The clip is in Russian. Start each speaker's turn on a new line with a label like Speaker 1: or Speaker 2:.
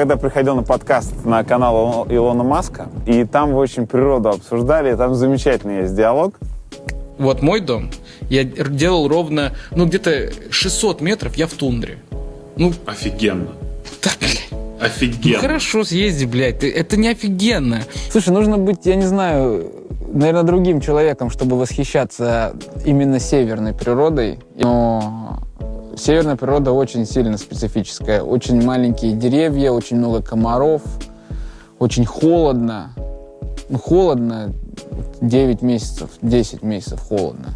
Speaker 1: Когда приходил на подкаст на канал Илона Маска, и там вы очень природу обсуждали, и там замечательный есть диалог.
Speaker 2: Вот мой дом, я делал ровно, где-то 600 метров я в тундре.
Speaker 3: Офигенно.
Speaker 2: Да, блядь.
Speaker 3: Офигенно.
Speaker 2: Хорошо, съезди, блядь, это не офигенно.
Speaker 4: Слушай, нужно быть, я не знаю, наверное, другим человеком, чтобы восхищаться именно северной природой. Но северная природа очень сильно специфическая. Очень маленькие деревья, очень много комаров, очень холодно. Холодно 9 месяцев, 10 месяцев холодно.